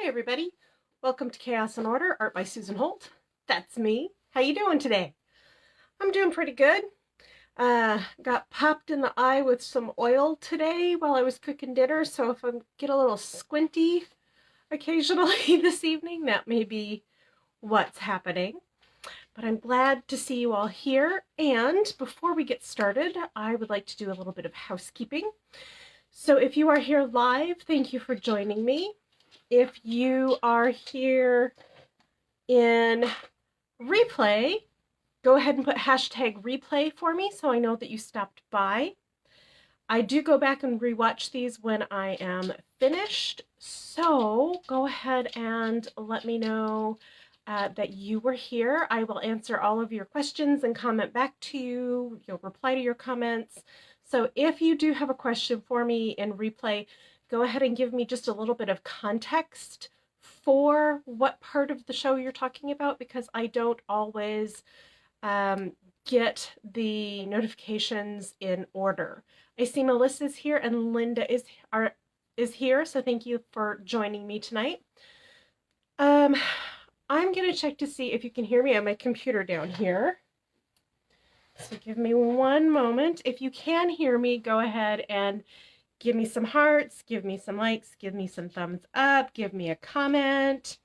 Hi everybody, welcome to Chaos and Order, art by Susan Holt. That's me. How you doing today? I'm doing pretty good. Got popped in the eye with some oil today while I was cooking dinner, so if I get a little squinty occasionally this evening, that may be what's happening. But I'm glad to see you all here, and before we get started, I would like to do a little bit of housekeeping. So if you are here live, thank you for joining me. If you are here in replay, go ahead and put hashtag replay for me so I know that you stopped by. I do go back and rewatch these when I am finished, so go ahead and let me know that you were here. I will answer all of your questions and comment back to you. You'll reply to your comments. So if you do have a question for me in replay, go ahead and give me just a little bit of context for what part of the show you're talking about, because I don't always get the notifications in order. I see Melissa's here and Linda is here, so thank you for joining me tonight. I'm going to check to see if you can hear me on my computer down here. So give me one moment. If you can hear me, go ahead and give me some hearts, give me some likes, give me some thumbs up, give me a comment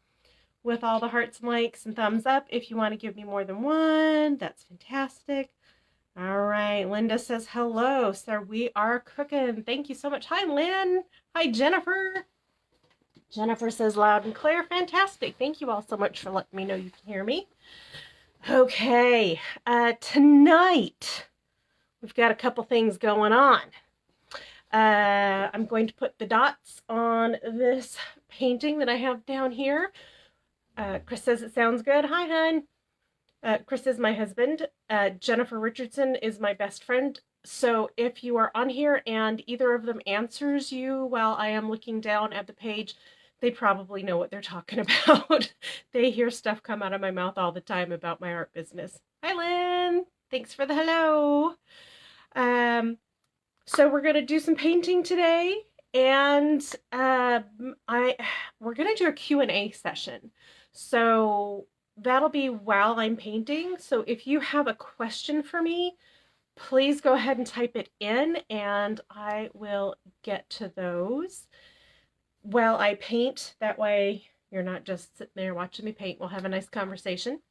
with all the hearts and likes and thumbs up. If you want to give me more than one, that's fantastic. All right, Linda says hello, so we are cooking. Thank you so much. Hi, Lynn. Hi, Jennifer. Jennifer says loud and clear. Fantastic. Thank you all so much for letting me know you can hear me. Okay, tonight we've got a couple things going on. I'm going to put the dots on this painting that I have down here. Chris says it sounds good. Hi, hun. Chris is my husband. Jennifer Richardson is my best friend. So if you are on here and either of them answers you while I am looking down at the page, they probably know what they're talking about. They hear stuff come out of my mouth all the time about my art business. Hi, Lynn. Thanks for the hello. So we're going to do some painting today, and we're going to do a Q&A session. So that'll be while I'm painting. So if you have a question for me, please go ahead and type it in, and I will get to those while I paint. That way you're not just sitting there watching me paint. We'll have a nice conversation.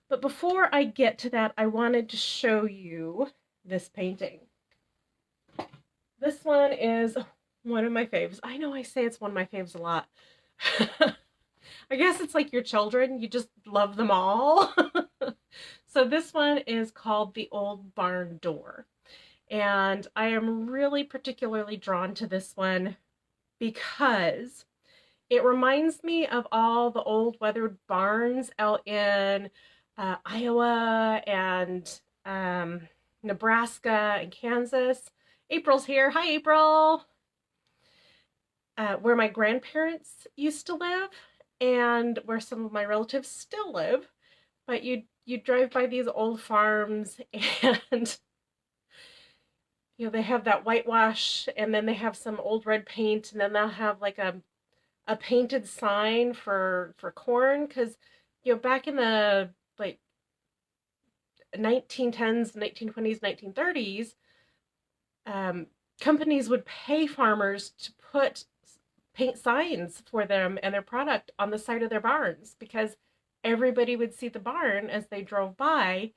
But before I get to that, I wanted to show you this painting. This one is one of my faves. I know I say it's one of my faves a lot. I guess it's like your children. You just love them all. So this one is called The Old Barn Door. And I am really particularly drawn to this one because it reminds me of all the old weathered barns out in Iowa and Nebraska and Kansas. April's here. Hi, April. Where my grandparents used to live and where some of my relatives still live. But you drive by these old farms and they have that whitewash, and then they have some old red paint, and then they'll have like a painted sign for corn, because back in the like 1910s, 1920s, 1930s, companies would pay farmers to put paint signs for them and their product on the side of their barns, because everybody would see the barn as they drove by.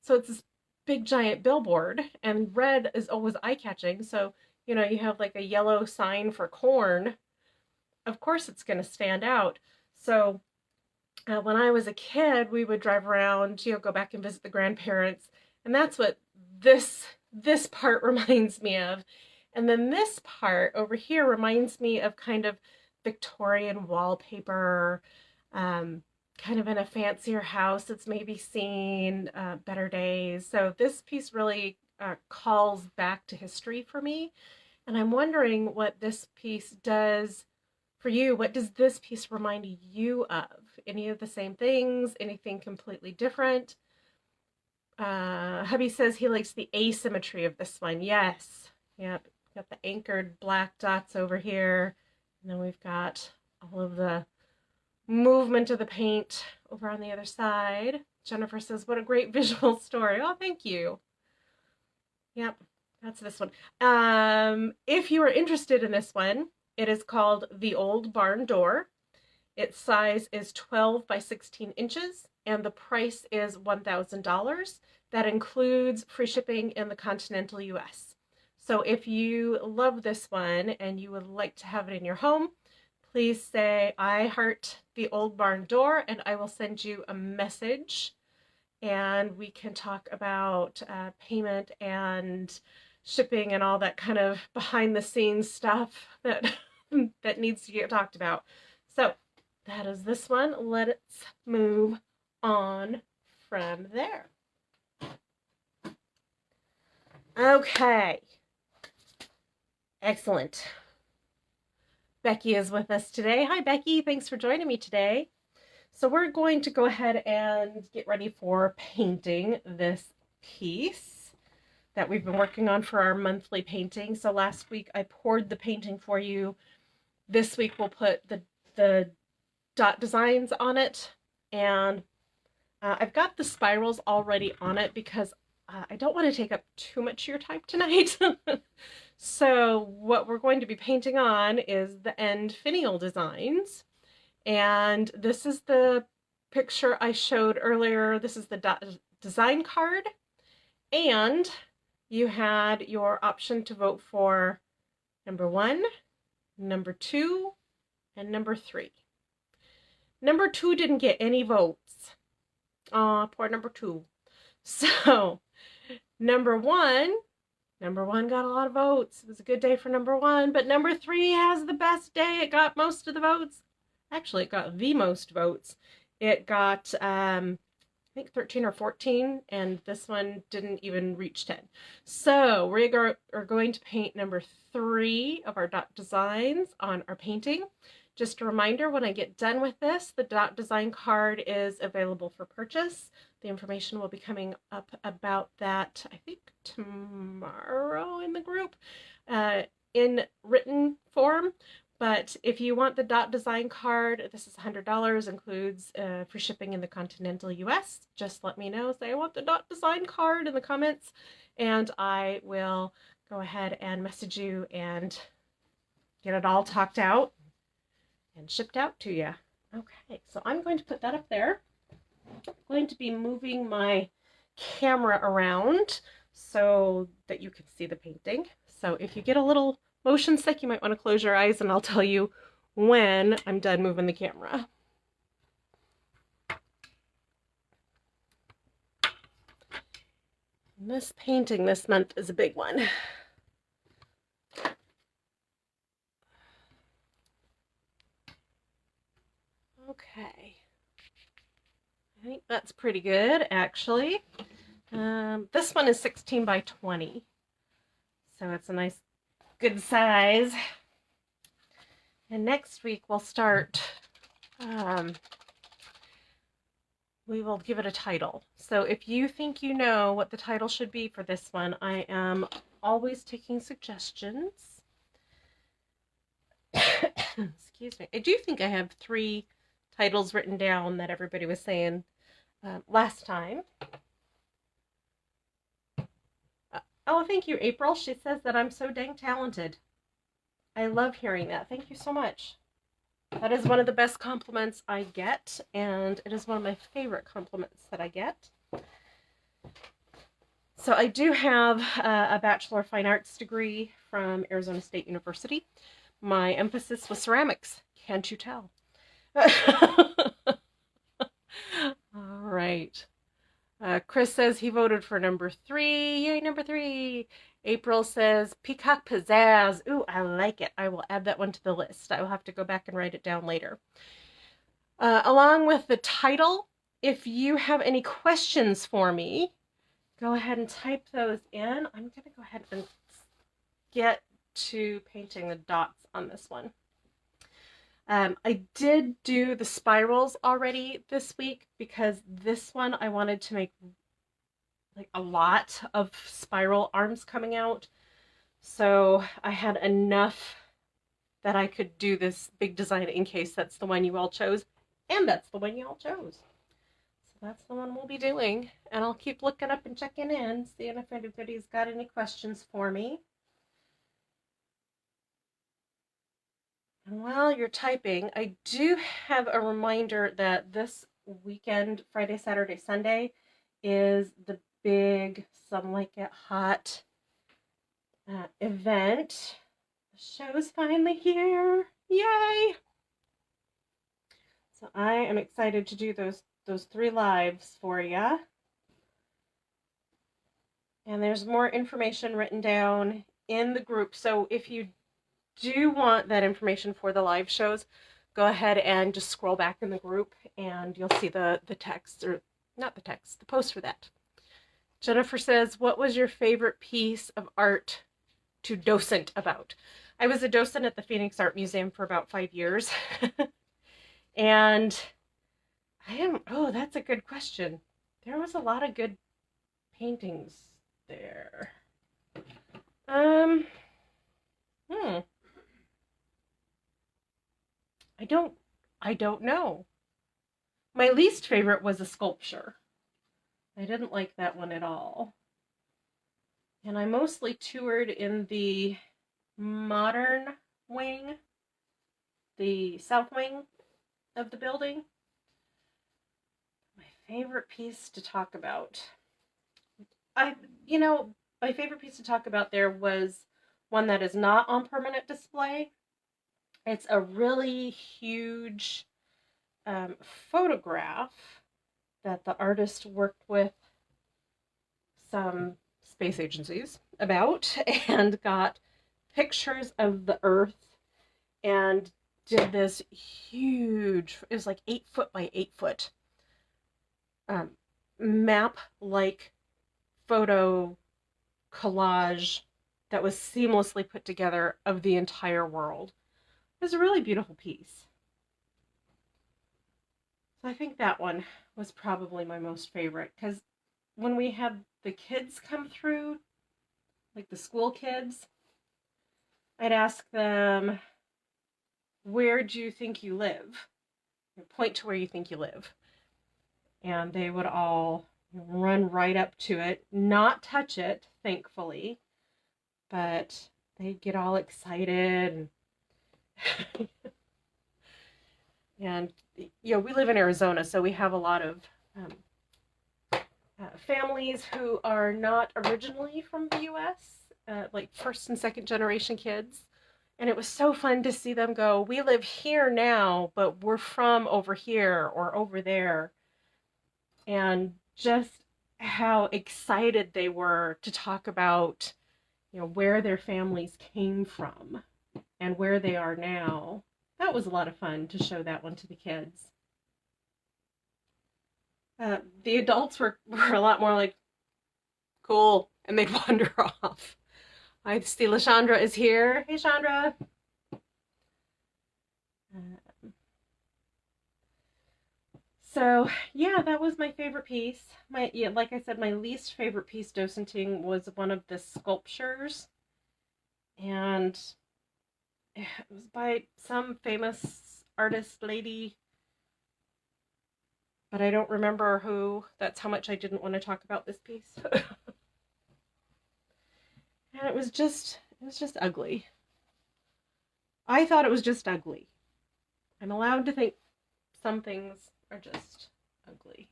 So it's this big giant billboard, and red is always eye-catching. So you have like a yellow sign for corn, of course it's going to stand out. So when I was a kid, we would drive around, go back and visit the grandparents, and that's what this part reminds me of. And then this part over here reminds me of kind of Victorian wallpaper, kind of in a fancier house that's maybe seen better days. So this piece really calls back to history for me. And I'm wondering what this piece does for you. What does this piece remind you of? Any of the same things? Anything completely different? Hubby says he likes the asymmetry of this one. Yes. Yep. Got the anchored black dots over here. And then we've got all of the movement of the paint over on the other side. Jennifer says, what a great visual story. Oh, thank you. Yep, that's this one. If you are interested in this one, it is called The Old Barn Door. Its size is 12 by 16 inches, and the price is $1,000. That includes free shipping in the continental US. So if you love this one and you would like to have it in your home, please say, I heart the Old Barn Door, and I will send you a message, and we can talk about payment and shipping and all that kind of behind the scenes stuff that that needs to get talked about. So that is this one. Let's move on from there. Okay. Excellent. Becky is with us today. Hi, Becky. Thanks for joining me today. So we're going to go ahead and get ready for painting this piece that we've been working on for our monthly painting. So last week I poured the painting for you. This week we'll put the dot designs on it, and I've got the spirals already on it because I don't want to take up too much of your time tonight. So what we're going to be painting on is the end finial designs, and this is the picture I showed earlier. This is the dot design card, and you had your option to vote for number 1, number 2, and number 3. Number 2 didn't get any votes. Aw, poor number 2. So, number 1 got a lot of votes. It was a good day for number 1, but number 3 has the best day. It got most of the votes. Actually, it got the most votes. It got, I think 13 or 14, and this one didn't even reach 10. So we are going to paint number 3 of our dot designs on our painting. Just a reminder, when I get done with this, the dot design card is available for purchase. The information will be coming up about that, I think, tomorrow in the group, in written form. But if you want the dot design card, this is $100, includes free shipping in the continental US. Just let me know, say I want the dot design card in the comments, and I will go ahead and message you and get it all talked out and shipped out to you. Okay, so I'm going to put that up there. I'm going to be moving my camera around so that you can see the painting. So if you get a little motion sick, you might want to close your eyes, and I'll tell you when I'm done moving the camera. And this painting this month is a big one. Okay. I think that's pretty good, actually. This one is 16 by 20. So it's a nice, good size. And next week we'll start, we will give it a title. So if you think you know what the title should be for this one, I am always taking suggestions. Excuse me. I do think I have 3 titles written down that everybody was saying last time. Oh, thank you, April. She says that I'm so dang talented. I love hearing that. Thank you so much. That is one of the best compliments I get, and it is one of my favorite compliments that I get. So I do have a Bachelor of Fine Arts degree from Arizona State University. My emphasis was ceramics. Can't you tell? All right. Chris says he voted for number 3. Yay, number 3. April says peacock pizzazz. Ooh, I like it. I will add that one to the list. I will have to go back and write it down later. Along with the title, if you have any questions for me, go ahead and type those in. I'm going to go ahead and get to painting the dots on this one. I did do the spirals already this week because this one I wanted to make like a lot of spiral arms coming out. So I had enough that I could do this big design in case that's the one you all chose. And that's the one you all chose. So that's the one we'll be doing. And I'll keep looking up and checking in, seeing if anybody's got any questions for me. And while you're typing, I do have a reminder that this weekend, Friday, Saturday, Sunday, is the big Some Like It Hot event. The show's finally here. Yay! So I am excited to do those 3 lives for you. And there's more information written down in the group. So if you do want that information for the live shows, go ahead and just scroll back in the group and you'll see the text, or not the text, the post for that. Jennifer says, what was your favorite piece of art to docent about? I was a docent at the Phoenix Art Museum for about 5 years. And that's a good question. There was a lot of good paintings there. I don't know. My least favorite was a sculpture. I didn't like that one at all. And I mostly toured in the modern wing, the south wing of the building. My favorite piece to talk about. My favorite piece to talk about there was one that is not on permanent display. It's a really huge photograph that the artist worked with some space agencies about and got pictures of the Earth and did this huge, it was like 8 foot by 8 foot map-like photo collage that was seamlessly put together of the entire world. It was a really beautiful piece. So I think that one was probably my most favorite, because when we had the kids come through, like the school kids, I'd ask them, where do you think you live? Point to where you think you live. And they would all run right up to it, not touch it, thankfully, but they'd get all excited. And we live in Arizona, so we have a lot of families who are not originally from the U.S., like first and second generation kids. And it was so fun to see them go, we live here now, but we're from over here or over there. And just how excited they were to talk about, where their families came from and where they are now. That was a lot of fun to show that one to the kids. The adults were a lot more like, cool, and they'd wander off. I see LaShandra is here. Hey, Chandra. So, yeah, that was my favorite piece. Like I said, my least favorite piece docenting was one of the sculptures. And it was by some famous artist lady, but I don't remember who. That's how much I didn't want to talk about this piece. And it was just ugly. I thought it was just ugly. I'm allowed to think some things are just ugly.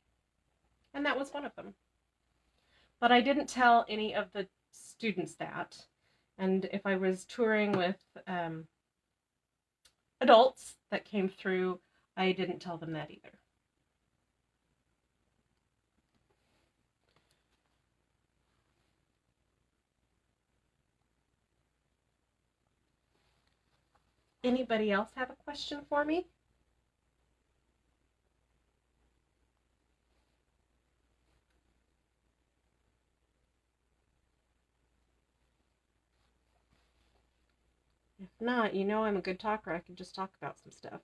And that was one of them. But I didn't tell any of the students that. And if I was touring with adults that came through, I didn't tell them that either. Anybody else have a question for me? If not, I'm a good talker. I can just talk about some stuff.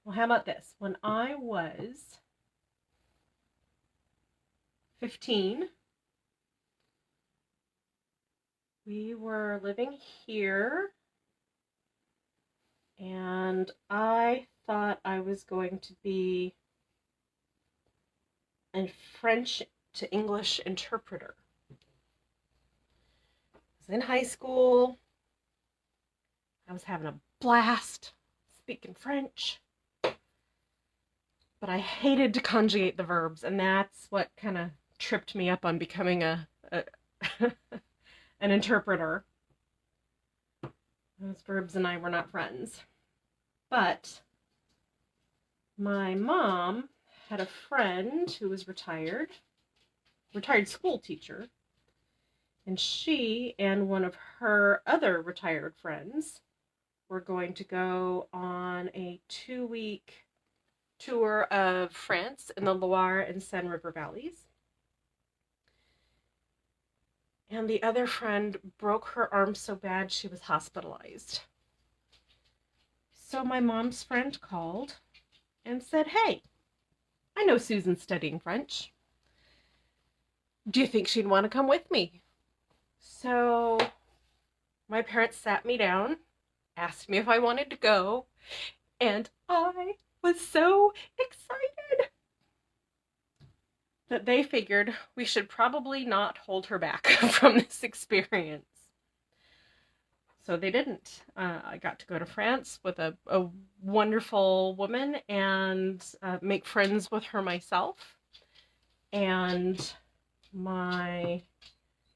Well, how about this? When I was 15, we were living here, and I thought I was going to be a French to English interpreter. I was in high school. I was having a blast speaking French, but I hated to conjugate the verbs, and that's what kind of tripped me up on becoming a an interpreter. Those verbs and I were not friends. But my mom had a friend who was retired school teacher, and she and one of her other retired friends were going to go on a 2-week tour of France in the Loire and Seine River valleys. And the other friend broke her arm so bad she was hospitalized. So my mom's friend called and said, "Hey, I know Susan's studying French. Do you think she'd want to come with me?" So my parents sat me down, asked me if I wanted to go, and I was so excited that they figured we should probably not hold her back from this experience. So they didn't. I got to go to France with a wonderful woman and make friends with her myself. And our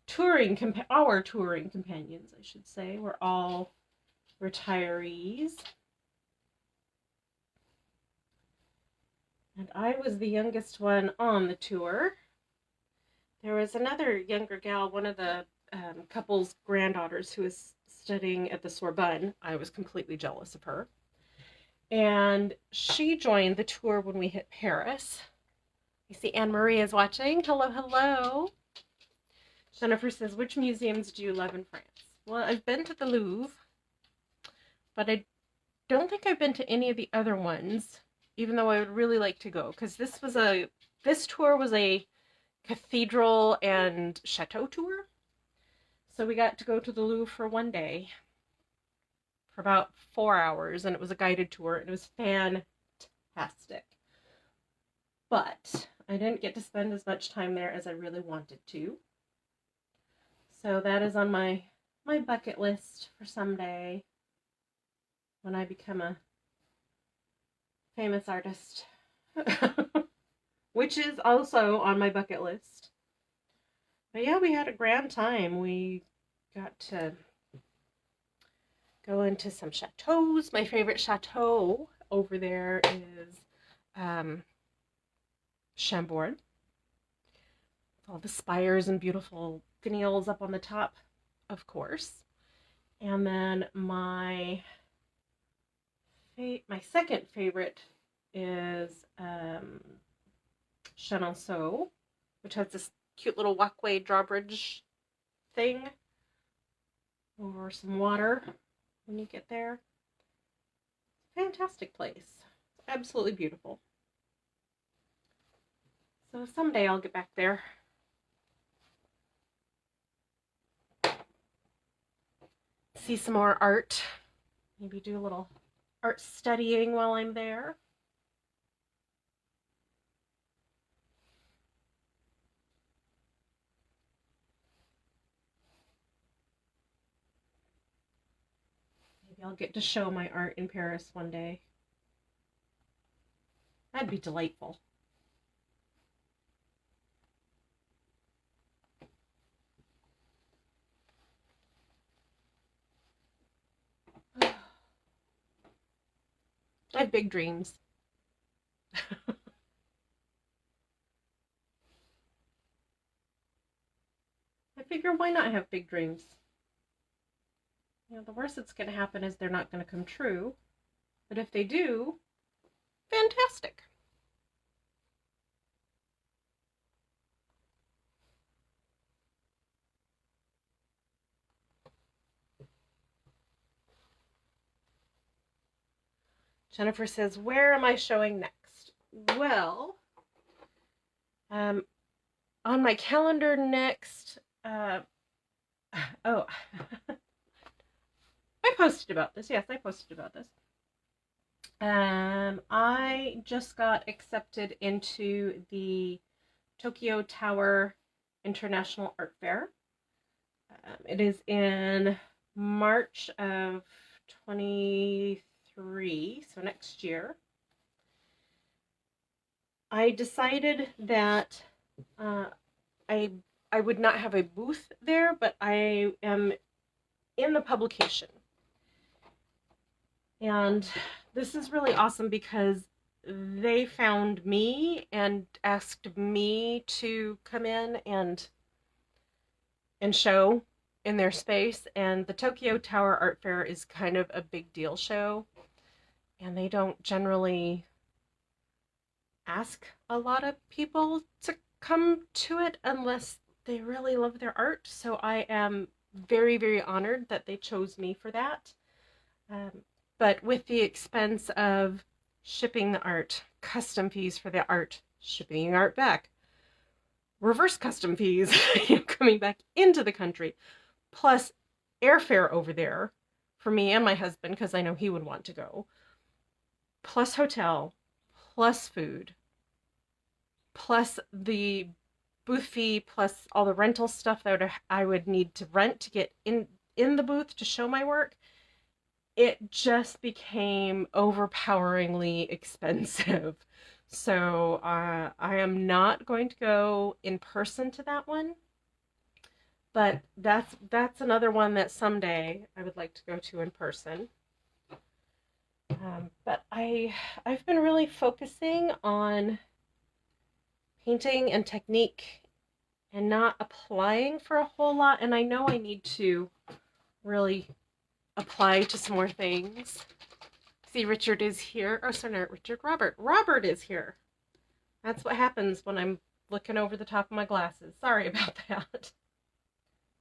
touring companions, I should say, were all retirees. And I was the youngest one on the tour. There was another younger gal, one of the couple's granddaughters, who was studying at the Sorbonne. I was completely jealous of her. And she joined the tour when we hit Paris. You see Anne-Marie is watching. Hello, hello. Jennifer says, which museums do you love in France? Well, I've been to the Louvre, but I don't think I've been to any of the other ones, even though I would really like to go, because this tour was a cathedral and chateau tour. So we got to go to the Louvre for one day for about 4 hours, and it was a guided tour, and it was fantastic. But I didn't get to spend as much time there as I really wanted to. So that is on my bucket list for someday when I become a famous artist, which is also on my bucket list. But yeah, we had a grand time. We got to go into some chateaus. My favorite chateau over there is Chambord. All the spires and beautiful finials up on the top, of course. And then my second favorite is Chenonceau, which has this cute little walkway drawbridge thing over some water when you get there. Fantastic place. It's absolutely beautiful. So someday I'll get back there. See some more art. Maybe do a little art studying while I'm there. Maybe I'll get to show my art in Paris one day. That'd be delightful. I have big dreams. I figure, why not have big dreams? You know, the worst that's going to happen is they're not going to come true. But if they do, fantastic. Jennifer says, where am I showing next? Well, on my calendar next, oh, I posted about this. Yes, I posted about this. I just got accepted into the Tokyo Tower International Art Fair. It is in March of 23, so next year. I decided that I would not have a booth there, but I am in the publication. And this is really awesome because they found me and asked me to come in and show in their space. And the Tokyo Tower Art Fair is kind of a big deal show, and they don't generally ask a lot of people to come to it unless they really love their art. So I am very, very honored that they chose me for that. But with the expense of shipping the art, custom fees for the art, shipping art back, reverse custom fees coming back into the country, plus airfare over there for me and my husband, because I know he would want to go, plus hotel, plus food, plus the booth fee, plus all the rental stuff that I would need to rent to get in the booth to show my work. It just became overpoweringly expensive. So I am not going to go in person to that one. But that's another one that someday I would like to go to in person. But I've been really focusing on painting and technique and not applying for a whole lot. And I know I need to really apply to some more things. See, Richard is here. Oh, sorry, not Richard. Robert. Robert is here. That's what happens when I'm looking over the top of my glasses. Sorry about that.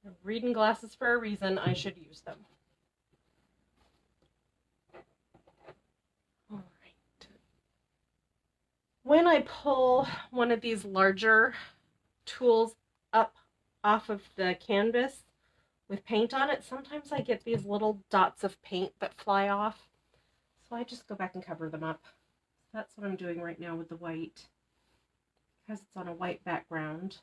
I'm reading glasses for a reason. I should use them. All right. When I pull one of these larger tools up off of the canvas with paint on it, sometimes I get these little dots of paint that fly off. So I just go back and cover them up. That's what I'm doing right now with the white, because it's on a white background.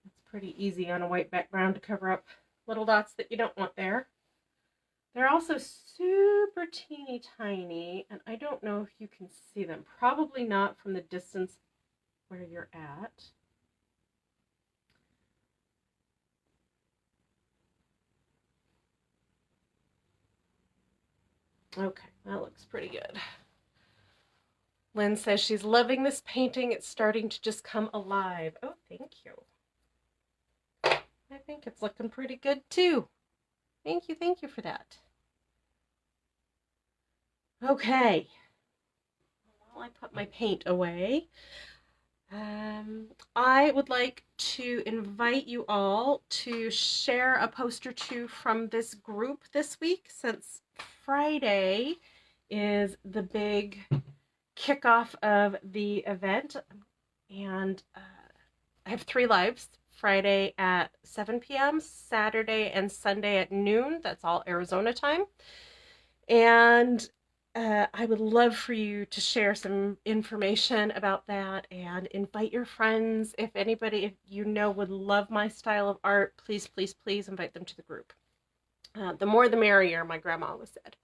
It's pretty easy on a white background to cover up little dots that you don't want there. They're also super teeny tiny, and I don't know if you can see them. Probably not from the distance where you're at. Okay, that looks pretty good. Lynn says she's loving this painting. It's starting to just come alive. Oh, thank you. I think it's looking pretty good too. Thank you for that. Okay, while I put my paint away, I would like to invite you all to share a post or two from this group this week, since Friday is the big kickoff of the event. And I have 3 lives, Friday at 7 p.m., Saturday and Sunday at noon. That's all Arizona time. And I would love for you to share some information about that and invite your friends. If anybody you know would love my style of art, please, please, please invite them to the group. The more the merrier, my grandma always said.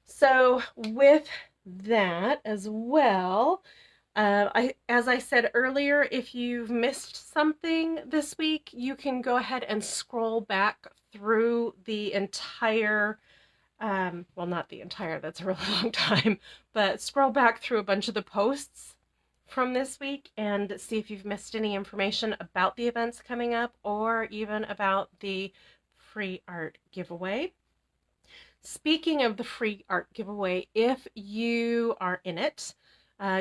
So with that as well, as I said earlier, if you've missed something this week, you can go ahead and scroll back through the entire well, not the entire, that's a really long time, but scroll back through a bunch of the posts from this week and see if you've missed any information about the events coming up or even about the free art giveaway. Speaking of the free art giveaway, if you are in it,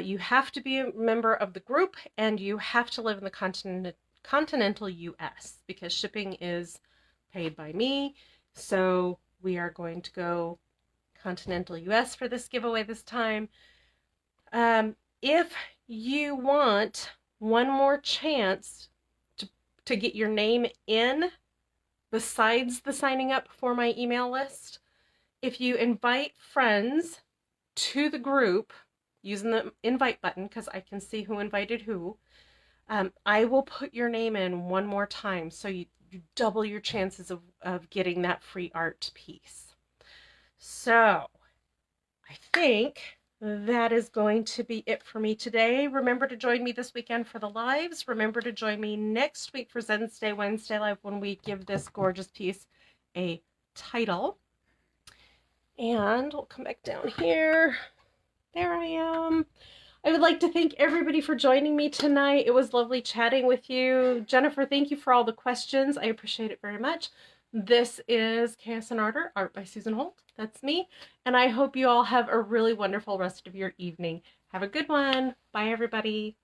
you have to be a member of the group and you have to live in the Continental US, because shipping is paid by me. So we are going to go Continental US for this giveaway this time. If you want one more chance to get your name in besides the signing up for my email list, if you invite friends to the group using the invite button, because I can see who invited who, I will put your name in one more time so you double your chances of getting that free art piece. So I think that is going to be it for me today. Remember to join me this weekend for the lives. Remember to join me next week for Zen's Day Wednesday Live when we give this gorgeous piece a title. And we'll come back down here. There I am. I would like to thank everybody for joining me tonight. It was lovely chatting with you. Jennifer, thank you for all the questions. I appreciate it very much. This is Chaos and Art by Susan Holt. That's me. And I hope you all have a really wonderful rest of your evening. Have a good one. Bye, everybody.